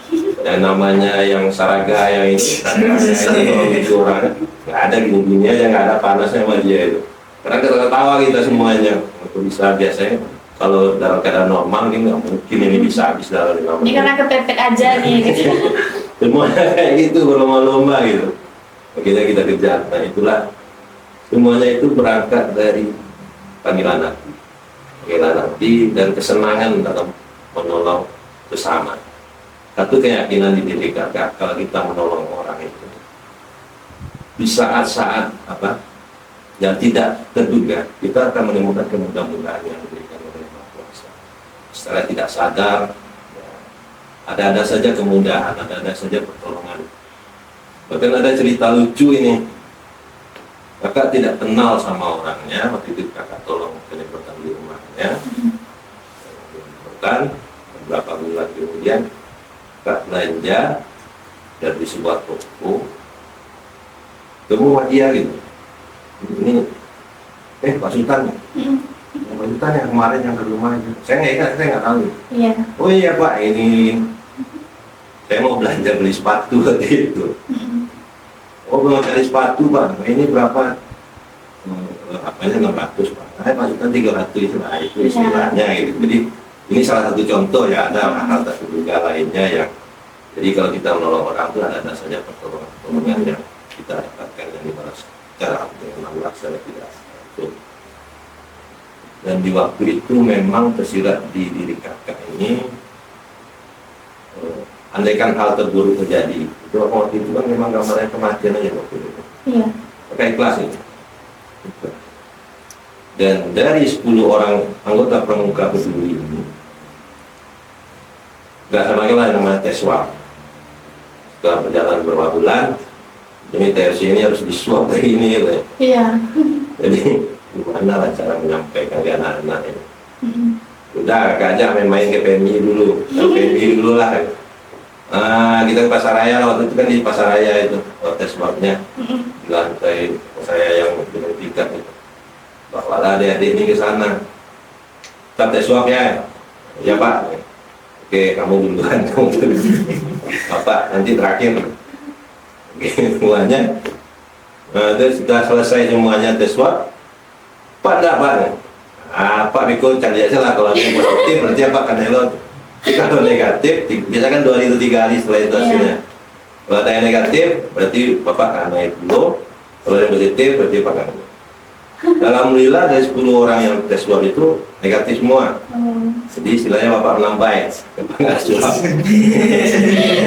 yang namanya yang Saraga yang ini kalau gitu orang nggak ada gini-gini aja, nggak ada panasnya sama dia itu. Karena ketawa kita semuanya. Untuk bisa biasanya kalau dalam keadaan normal ini nggak mungkin ini bisa habis dalam 5 menit. Ini karena kepepet aja nih gitu. Semuanya kayak gitu, berlomba-lomba gitu. Akhirnya kita kejar. Nah itulah semuanya itu berangkat dari panggilan hati dan kesenangan dalam menolong sesama. Satu keyakinan di diri kakak, kalau kita menolong orang itu di saat-saat yang tidak terduga, kita akan menemukan kemudahan-kemudahan yang diberikan oleh Yang Maha Kuasa. Setelah tidak sadar, ya, ada-ada saja kemudahan, ada-ada saja pertolongan. Bahkan ada cerita lucu ini. Kakak tidak kenal sama orangnya, waktu itu kakak tolong penyemprotan di rumahnya. Penyemprotan, beberapa bulan kemudian kakak belanja dari sebuah toko. Temu dia gitu. Ini Pak Sultan. Pak Sultan yang kemarin yang ke rumahnya. Saya nggak ingat, saya nggak tahu. Iya. Oh iya Pak, ini saya mau belanja beli sepatu gitu. Oh mau cari sepatu Pak, ini berapa? Apanya 600 Pak. Pak Sultan 300 itu lah, itu istilahnya gitu. Jadi ini salah satu contoh ya, ada hal terduga lainnya yang jadi kalau kita menolong orang itu ada saja pertolongan yang kita dapatkan yang dibalas secara dengan Allah secara tidak langsung. Dan di waktu itu memang tersirat di diri kakak ini, andaikan hal terburuk terjadi, itu waktu itu kan memang gambarnya kematian aja waktu itu. Iya. Pakai ikhlas itu. Dan dari 10 orang anggota pramuka peduli ini, nggak sama lagi lah yang namanya tes swab. Setelah berjalan beberapa bulan, ini TRC ini harus disuap kayak ini gitu ya. Iya. Jadi gimana lah cara menyampaikan ke anak-anak ini. Udah kakak main-main ke PMI dulu, ke PMI dulu lah. Kita ke Pasar Raya, waktu itu kan di Pasar Raya itu tes swabnya di lantai saya yang dengan tiket itu. Bawalah adik-adik ini ke sana. Kita tes swab ya. Ya Pak. Oke, kamu duluan, kamu duluan. Bapak nanti terakhir. Oke, semuanya. Terus sudah selesai semuanya tes swab. Pak enggak Pak? Pak Biko cari aja lah kalau ada positif berarti apa kanelon. Kalau negatif, biasanya kan 2 hari atau 3 hari setelah itu hasilnya. Kalau ada yang negatif, berarti Bapak akan naik dulu. Kalau yang positif, berarti Bapak akan. Alhamdulillah dari 10 orang yang tes swab itu negatif semua. Jadi istilahnya Bapak melambai. Bapak nggak swab.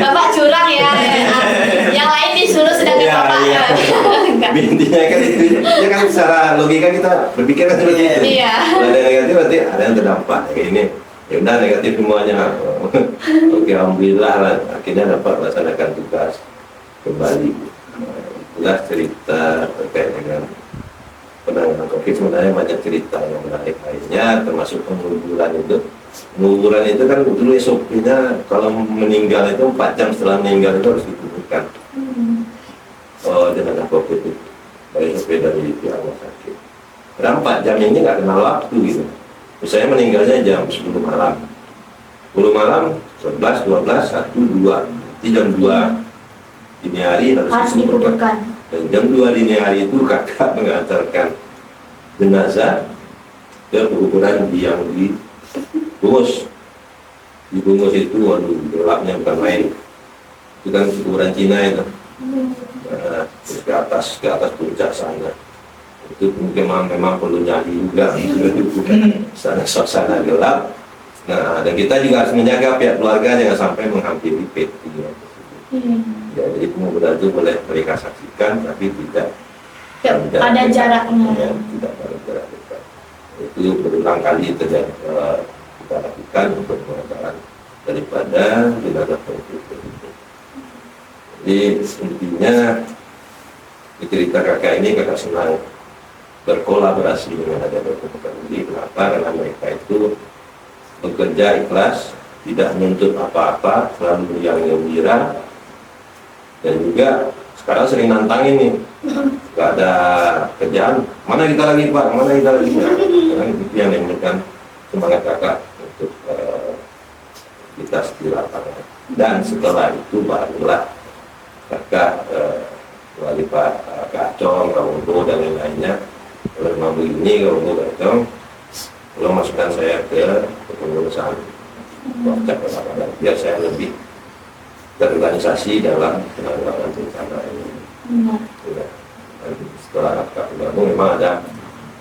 Bapak curang ya. Yang lain disuruh sedangkan Iya, Bapak iya. enggak. Intinya kan itu, ya kan secara logika kita berpikir kan seperti itu. Iya. Kalau ada yang negatif berarti ada yang terdampak kayak ini. Ya udah negatif semuanya. Oke, alhamdulillah lah akhirnya dapat melaksanakan tugas kembali. Itulah cerita terkait dengan penanganan COVID. Sebenarnya banyak cerita yang menarik lainnya, termasuk penguburan itu. Penguburan itu kan dulu SOP-nya kalau meninggal itu 4 jam setelah meninggal itu harus dikuburkan. Jenazah COVID itu dari SOP dari pihak rumah sakit. Karena 4 jam ini nggak kenal waktu gitu. Misalnya meninggalnya jam 10 malam. 10 malam, 11, 12, 1, 2. Di jam 2 dini hari harus dikuburkan. Dan jam 2 dini hari itu kakak mengantarkan jenazah ke kuburan yang dibungkus. Dibungkus itu, waduh, gelapnya bukan main. Itu kan kuburan Cina itu. Terus ke atas puncak sana. Itu mungkin memang perlu nyali juga. Sana suasana gelap. Nah, dan kita juga harus menjaga pihak keluarga jangan sampai menghampiri peti. Ya, jadi penguburan itu boleh mereka saksikan, tapi tidak ada jaraknya. Ya, tidak ada jarak dekat. Itu berulang kali terjadi kita lakukan untuk pengantaran daripada jenazah COVID. Jadi intinya di cerita kakak ini kakak senang berkolaborasi dengan ada peduli. Kenapa? Karena mereka itu bekerja ikhlas, tidak menuntut apa-apa, selalu yang gembira, dan juga sekarang sering nantangin nih, nggak ada kerjaan, mana kita lagi Pak, mana kita lagi. Karena itu yang memberikan semangat kakak untuk aktivitas di lapangan. Dan setelah itu barulah kakak wali Pak Kacong, Kawondo dan lain-lainnya, kalau mau begini Kawondo Kacong, kalau masukkan saya ke kepengurusan Wakcak Lapangan, biar saya lebih terorganisasi dalam penanggulangan bencana ini. Ya. Dan setelah kakak bergabung memang ada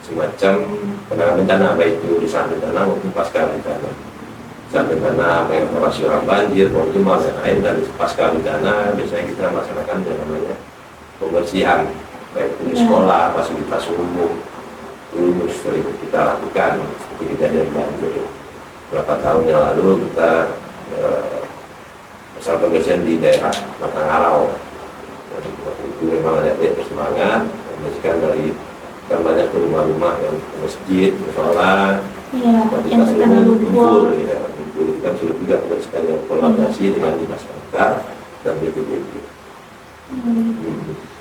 semacam penanganan bencana, baik itu di saat bencana maupun pasca bencana. Saat bencana mengevakuasi orang banjir, maupun yang lain, dan pasca bencana biasanya kita melaksanakan yang namanya pembersihan, baik itu di sekolah, fasilitas umum, dulu sering kita lakukan seperti kejadian banjir beberapa tahun yang lalu. Kita masalah pembersihan di daerah Matangarau. Jadi waktu itu memang ada bersemangat membersihkan dari kan banyak rumah-rumah yang masjid, musola, yang terkena lumpur. Ya, kita sudah juga membersihkan yang kolaborasi dengan dinas damkar dan BPBD.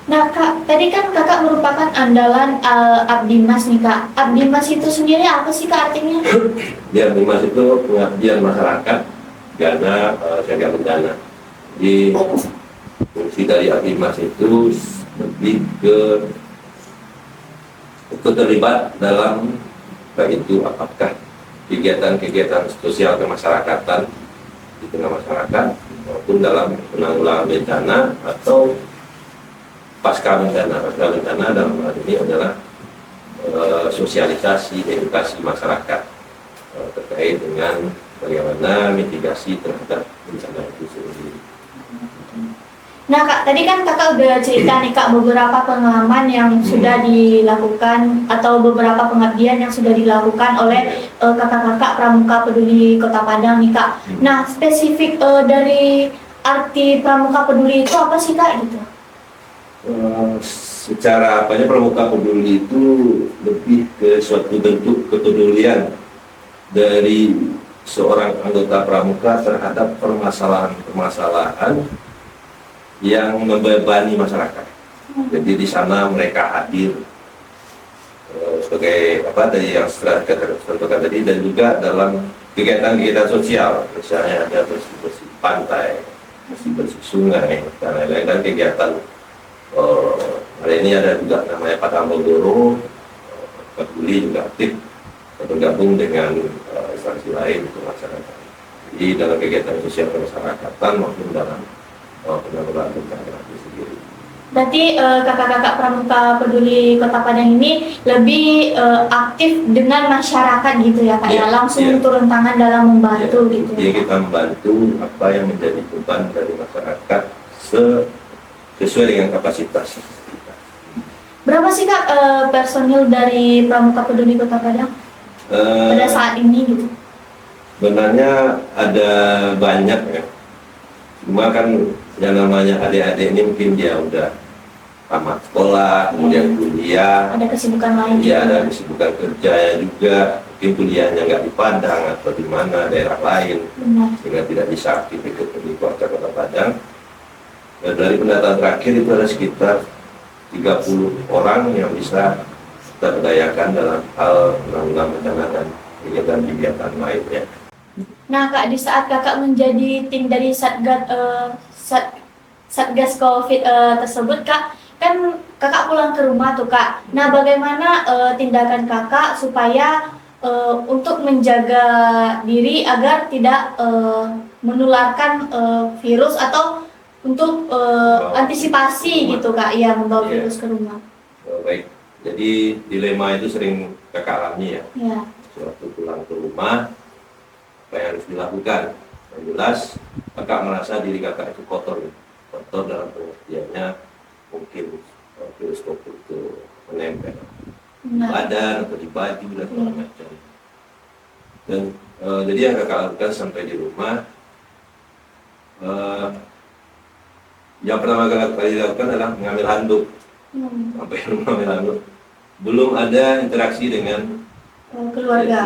Nah kak, tadi kan kakak merupakan andalan Abdimas nih kak. Abdimas itu sendiri apa sih kak artinya? Ya, Abdimas itu pengabdian masyarakat karena siaga bencana. Di fungsi dari Abdimas itu lebih ke terlibat dalam baik itu apakah kegiatan-kegiatan sosial kemasyarakatan di tengah masyarakat maupun dalam penanggulangan bencana atau pasca bencana. Pasca bencana dalam hal ini adalah sosialisasi, edukasi masyarakat terkait dengan bagaimana mitigasi terhadap bencana itu sendiri. Nah kak, tadi kan kakak udah cerita nih kak beberapa pengalaman yang sudah dilakukan atau beberapa pengabdian yang sudah dilakukan oleh kakak-kakak Pramuka Peduli Kota Padang nih kak. Nah spesifik dari arti Pramuka Peduli itu apa sih kak gitu? Secara apanya Pramuka Peduli itu lebih ke suatu bentuk kepedulian dari seorang anggota pramuka terhadap permasalahan-permasalahan yang membebani masyarakat. Jadi di sana mereka hadir sebagai apa tadi yang sudah katakan tadi, dan juga dalam kegiatan-kegiatan sosial, misalnya ada bersih-bersih pantai, bersih-bersih sungai dan lain-lain, dan kegiatan hari ini ada juga namanya Padang Bogoro, peduli juga aktif bergabung dengan instansi lain untuk masyarakat. Jadi dalam kegiatan sosial kemasyarakatan maupun dalam penanggulangan bencana itu sendiri. Berarti kakak-kakak Pramuka Peduli Kota Padang ini lebih aktif dengan masyarakat gitu ya kak, ya langsung turun tangan dalam membantu gitu. Jadi kita membantu apa yang menjadi beban dari masyarakat sesuai dengan kapasitas kita. Berapa sih kak personil dari Pramuka Peduli Kota Padang pada saat ini gitu? Sebenarnya ada banyak ya, cuma kan yang namanya adik-adik ini mungkin dia udah tamat sekolah, kemudian kuliah, ada kesibukan lain ya juga. ada kesibukan kerjanya juga, mungkin kuliahnya nggak di Padang atau di mana daerah lain. Benar. Sehingga tidak bisa aktif ikut di Wakcak Kota Padang. Dan dari pendataan terakhir itu ada sekitar 30 orang yang bisa kita berdayakan dalam hal penanggulangan bencana dan kegiatan-kegiatan lainnya. Nah kak, di saat kakak menjadi tim dari Satgas COVID tersebut kak, kan kakak pulang ke rumah tuh kak. Nah bagaimana tindakan kakak supaya untuk menjaga diri agar tidak menularkan virus atau untuk antisipasi gitu kak, ya membawa virus ke rumah. Baik, jadi dilema itu sering kakak alami ya. Ya. Suatu pulang ke rumah, apa yang harus dilakukan? Yang jelas, kakak merasa diri kakak itu kotor dalam pengertiannya mungkin virus COVID itu menempel badan atau di baju dan segala macam. Dan jadi yang kakak lakukan sampai di rumah, yang pertama kali dilakukan adalah mengambil handuk. Sampai rumah mengambil handuk. Belum ada interaksi dengan keluarga.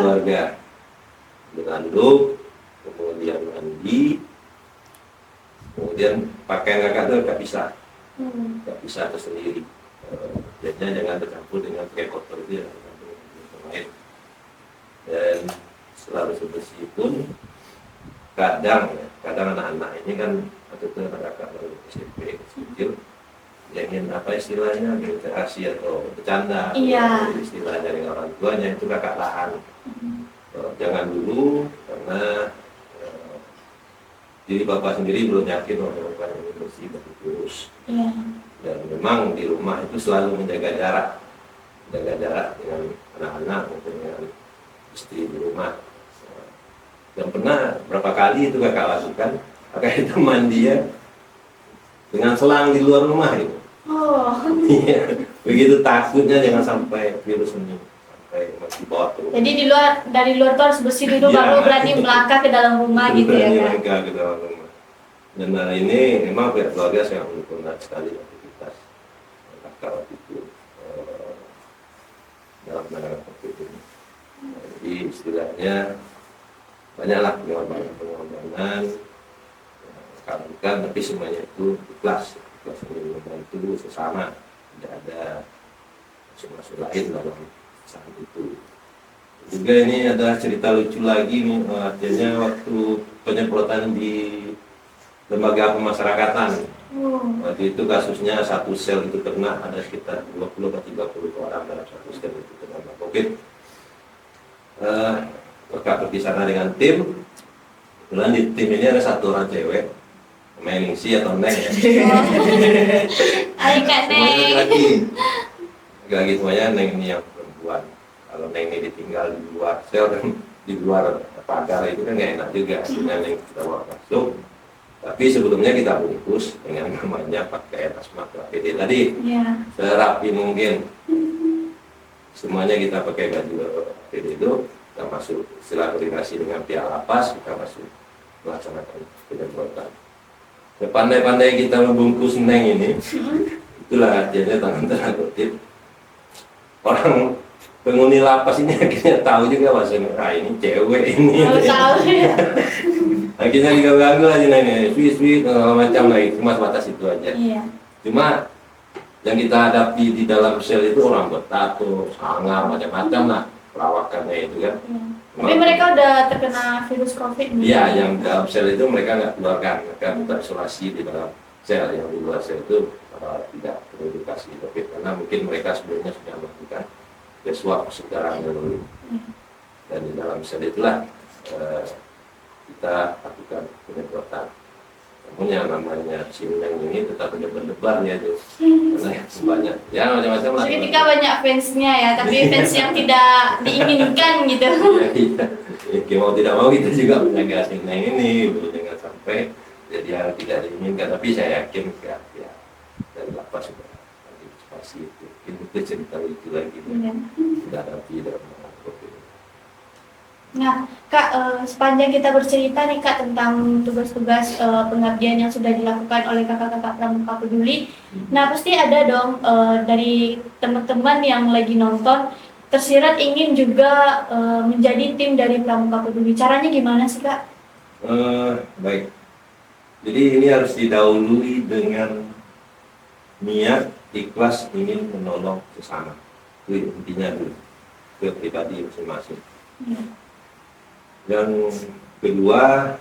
Dengan handuk, kemudian mandi, kemudian pakaian kakak itu nggak bisa tersendiri. Jadinya jangan tercampur dengan kayak kotor itu ya, lain. Dan setelah bersih-bersih pun kadang anak-anak ini kan atau kakak baru SMP kecil yang ingin apa istilahnya berinteraksi atau bercanda Iya. atau istilahnya dengan orang tuanya itu kakak tahan. Jangan dulu karena diri bapak sendiri belum yakin bahwa bapak ini bersih dan kurus. Iya. Dan memang di rumah itu selalu menjaga jarak dengan anak-anak maupun dengan istri di rumah. Dan pernah berapa kali itu kakak lakukan, kakak itu mandi ya dengan selang di luar rumah itu. Oh. Iya, begitu takutnya jangan sampai virus ini sampai masih bawa tuh. Jadi dari luar tuh harus bersih dulu Iya. baru berani melangkah ke dalam rumah gitu ya Berani Kak. langkah ke dalam rumah. Dan hari ini memang pihak keluarga sangat mendukung sekali aktivitas kakak waktu itu dalam penanganan COVID ini. Jadi istilahnya banyaklah pengorbanan, kan tapi semuanya itu ikhlas ingin membantu sesama, tidak ada maksud lain dalam saat itu. Juga ini ada cerita lucu lagi nih, artinya waktu penyemprotan di lembaga pemasyarakatan. Waktu itu kasusnya satu sel itu kena, ada sekitar 20 atau 30 orang dalam satu sel itu kena COVID. Kakak pergi sana dengan tim. Kebetulan di tim ini ada satu orang cewek, Meningsi atau Neng ya. Hai Kak Neng. Lagi semuanya Neng ini yang perempuan. Kalau Neng ini ditinggal di luar sel kan, di luar pagar itu kan nggak enak juga. Dengan Neng kita bawa masuk. Tapi sebelumnya kita bungkus dengan namanya pakai asma APD tadi. Iya. Serapi mungkin. Semuanya kita pakai baju APD itu. Kita masuk setelah koordinasi dengan pihak lapas, kita masuk melaksanakan penyemprotan. Sepandai-pandai kita membungkus Neng ini, itulah artinya tangan tanda kutip. Orang penghuni lapas ini akhirnya tahu juga bahasa merah ini cewek ini. Tahu ya. Akhirnya diganggu aja Neng, sweet segala macam lagi, cuma sebatas itu aja. Iya. Cuma yang kita hadapi di dalam sel itu orang bertato, sangar, macam-macam lah perawakannya itu kan. Iya. Tapi mereka udah terkena virus COVID nih. Iya, yang dalam sel itu mereka nggak keluarkan, mereka tetap isolasi di dalam sel. Yang di luar sel itu tidak terindikasi COVID karena mungkin mereka sebelumnya sudah melakukan tes swab secara menyeluruh. Dan di dalam sel itulah kita lakukan penyemprotan. Namun yang namanya Sineng ini tetap berdebar ya tuh, karena banyak ya macam-macam lah. Ketika banyak fansnya ya, tapi fans yang tidak diinginkan gitu. Ya, mau tidak mau kita juga menjaga Sineng ini, jangan sampai jadi yang tidak diinginkan. Tapi saya yakin ya dari lapas sudah antisipasi itu. Itu cerita itu lagi. Tidak ada tidak. Nah, Kak, sepanjang kita bercerita nih Kak tentang tugas-tugas pengabdian yang sudah dilakukan oleh kakak-kakak Pramuka Peduli, nah pasti ada dong dari teman-teman yang lagi nonton tersirat ingin juga menjadi tim dari Pramuka Peduli. Caranya gimana sih Kak? Baik, jadi ini harus didahului dengan niat ikhlas ingin menolong sesama. Itu intinya dulu, ke pribadi masing-masing. Yang kedua,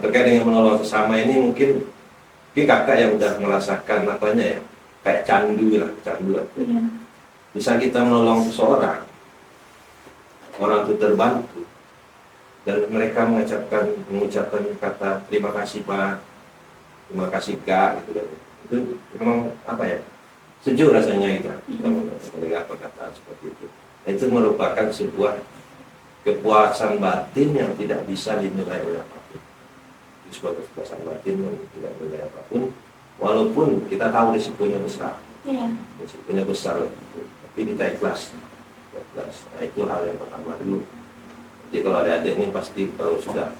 terkait dengan menolong sesama ini mungkin kakak yang udah merasakan apanya ya, kayak candu lah. Iya. Bisa kita menolong seseorang, orang itu terbantu, dan mereka mengucapkan kata terima kasih Pak, terima kasih Kak, gitu kan. Itu memang apa ya, sejuk rasanya kita mendengar perkataan seperti itu. Itu merupakan sebuah kepuasan batin yang tidak bisa dinilai oleh apapun. Itu sebuah kepuasan batin yang tidak dinilai apapun, walaupun kita tahu risikonya besar. Iya. Risikonya besar, tapi kita ikhlas. Nah, itu hal yang pertama dulu. Jadi kalau ada adik ini pasti kalau sudah,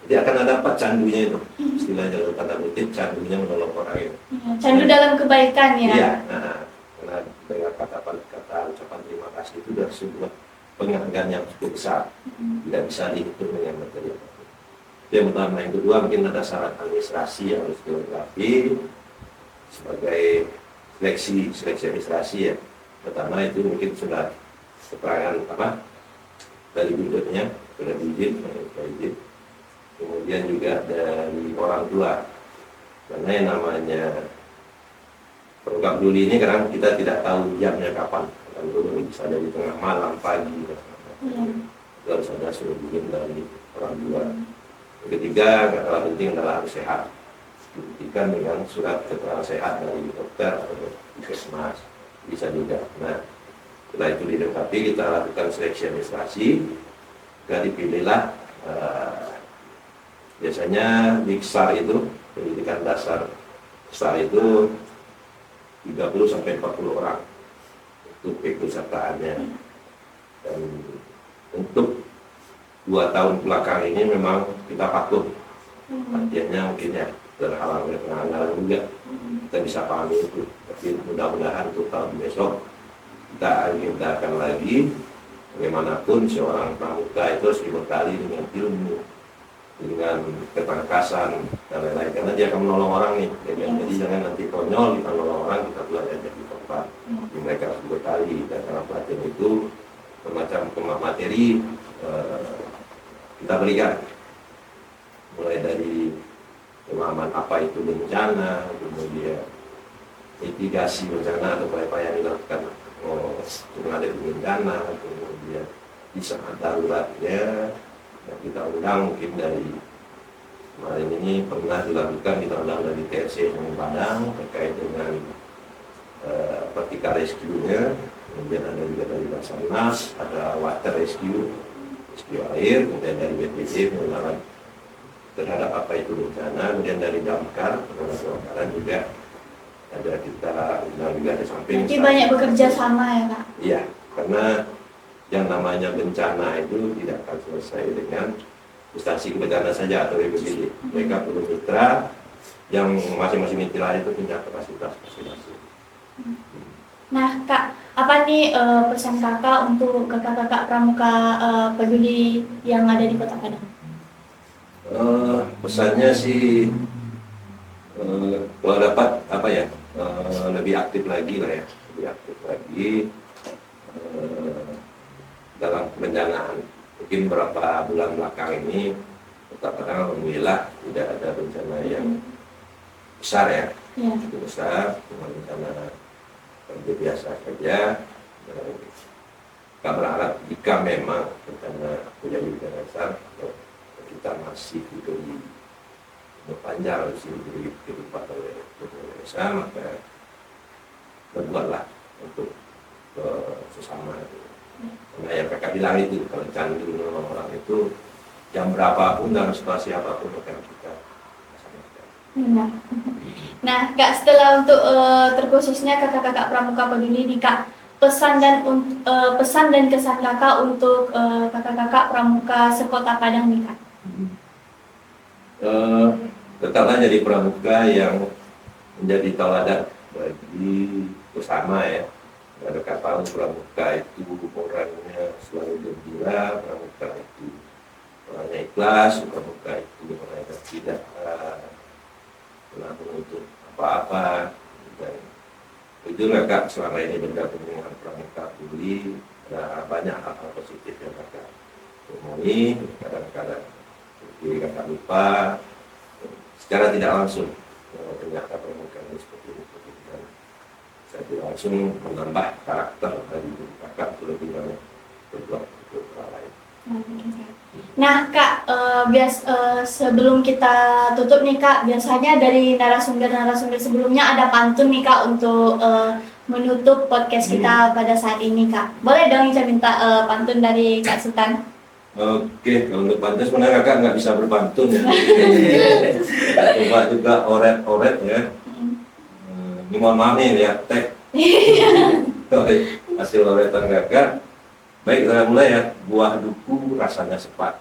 jadi akan dapat candunya itu. Istilah dalam tanda kutip candunya menolong orang itu. Candu dalam kebaikan ya. Iya. Karena dengan kata-kata ucapan terima kasih itu dari sebuah penghargaan yang cukup besar, tidak bisa dihitung dengan materi apapun. Itu yang pertama. Yang kedua mungkin ada syarat administrasi yang harus dilengkapi sebagai seleksi administrasi ya. Pertama itu mungkin sudah keterangan dari budgetnya, sudah izin. kemudian juga dari orang tua. Karena yang namanya program peduli ini kadang kita tidak tahu jamnya kapan. Kan dulu bisa dari tengah malam, pagi, itu harus ada suruh izin dari orang tua. Yang ketiga, nggak kalah penting adalah harus sehat. Dibuktikan dengan surat keterangan sehat dari dokter atau puskesmas, bisa juga. Nah, setelah itu dilengkapi, kita lakukan seleksi administrasi, dan dipilihlah biasanya di KSAR itu, pendidikan dasar KSAR itu 30-40 orang untuk keikutsertaannya. Dan untuk 2 tahun belakang ini memang kita patuh, artinya mungkin ya terhalang oleh penganggaran juga, kita bisa pahami itu. Tapi mudah-mudahan untuk tahun besok kita akan lagi, bagaimanapun seorang pramuka itu harus dibekali dengan ilmu, dengan ketangkasan dan lain-lain, karena dia akan menolong orang nih. Jadi jangan nanti konyol kita menolong orang, kita belajar di tempat. Mereka harus dibekali, dan karena pelatihan itu bermacam materi kita berikan, mulai dari pemahaman apa itu bencana, kemudian mitigasi bencana atau upaya yang dilakukan menghadapi bencana, kemudian di saat daruratnya. Dan kita undang mungkin dari kemarin ini pernah dilakukan, kita undang dari TRC Padang terkait dengan vertical rescue-nya, kemudian ada juga dari Basarnas, ada water rescue air, kemudian dari BPD pengenalan terhadap apa itu bencana, kemudian dari Damkar kebakaran juga ada, kita undang juga di samping. Jadi banyak bekerja sama ya Kak? Iya, karena yang namanya bencana itu tidak akan selesai dengan instansi bencana saja atau BPBD. Mereka perlu mitra yang masing-masing mitra itu punya kapasitas masing-masing. Nah Kak, apa nih pesan Kakak untuk kakak-kakak pramuka peduli yang ada di Kota Padang? Pesannya sih kalau dapat apa ya, lebih aktif lagi lah ya, lebih aktif lagi dalam pendanaan. Mungkin beberapa bulan belakang ini Kota Padang alhamdulillah tidak ada bencana yang besar ya, cukup besar, cuma bencana biasa saja. Kita berharap jika memang bencana menjadi bencana besar, kita masih diberi berpanjang diberi kehidupan oleh Indonesia, maka berbuatlah untuk sesama itu. Karena yang kakak bilang itu, kalau candu menolong orang itu jam berapapun dalam situasi apapun akan kita laksanakan. Nah Kak, setelah untuk terkhususnya kakak-kakak pramuka peduli nih Kak, pesan dan kesan Kakak untuk kakak-kakak pramuka sekota Padang nih Kak. Tetaplah jadi pramuka yang menjadi tauladan bagi bersama ya. Ada kata pramuka itu orangnya selalu gembira, pramuka itu orangnya ikhlas, pramuka itu orangnya tidak pernah menuntut apa-apa. Dan itu Kak selama ini bergabung dengan pramuka peduli, banyak hal-hal positif yang Kakak temui. Kadang-kadang Kakak lupa secara tidak langsung ternyata pramuka ini seperti itu. Dan saya tidak langsung menambah karakter dari Kakak itu lebih banyak berbuat untuk hal lain. Nah Kak, sebelum kita tutup nih Kak, biasanya dari narasumber sebelumnya ada pantun nih Kak untuk menutup podcast kita pada saat ini Kak. Boleh dong saya minta pantun dari Kak Sultan? Oke, kalau untuk pantun sebenarnya Kakak nggak bisa berpantun ya. Coba juga oret ya. Ini mohon maaf nih, lihat tag hasil oretan Kakak. Baik, kita mulai ya. Buah duku rasanya sepat,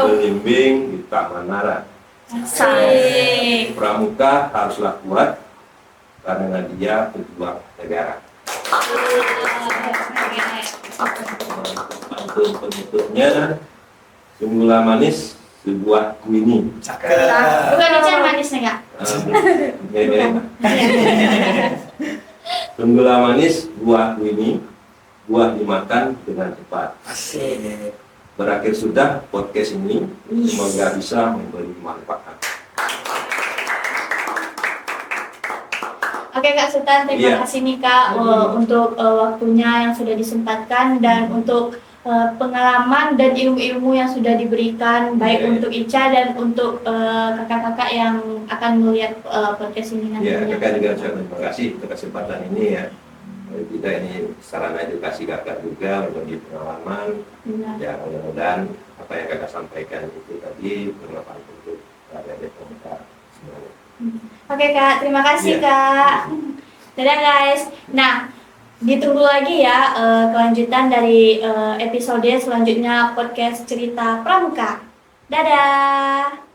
belimbing di Taman Nara. Asik. Pramuka haruslah kuat karena dia pejuang negara. Pantun penutupnya, sungguhlah manis sebuah kuini. Bukan ikan manis nih Kak. Sungguhlah manis buah kuini, buah dimakan dengan cepat. Asik. berakhir sudah podcast ini. Semoga bisa memberi manfaat. Oke Kak Sultan, terima kasih nih Kak untuk waktunya yang sudah disempatkan dan untuk pengalaman dan ilmu-ilmu yang sudah diberikan baik untuk Ica dan untuk kakak-kakak yang akan melihat podcast ini nantinya. Ya, kakak juga terima kasih untuk kesempatan ini ya. Kalau tidak ini sarana edukasi kakak juga berbagi pengalaman. Ya mudah-mudahan apa yang kakak sampaikan itu tadi bermanfaat untuk adik-adik kakak semuanya. Oke Kak, terima kasih Kak. Dadah guys. Nah, ditunggu lagi ya kelanjutan dari episode selanjutnya podcast cerita Pramuka. Dadah.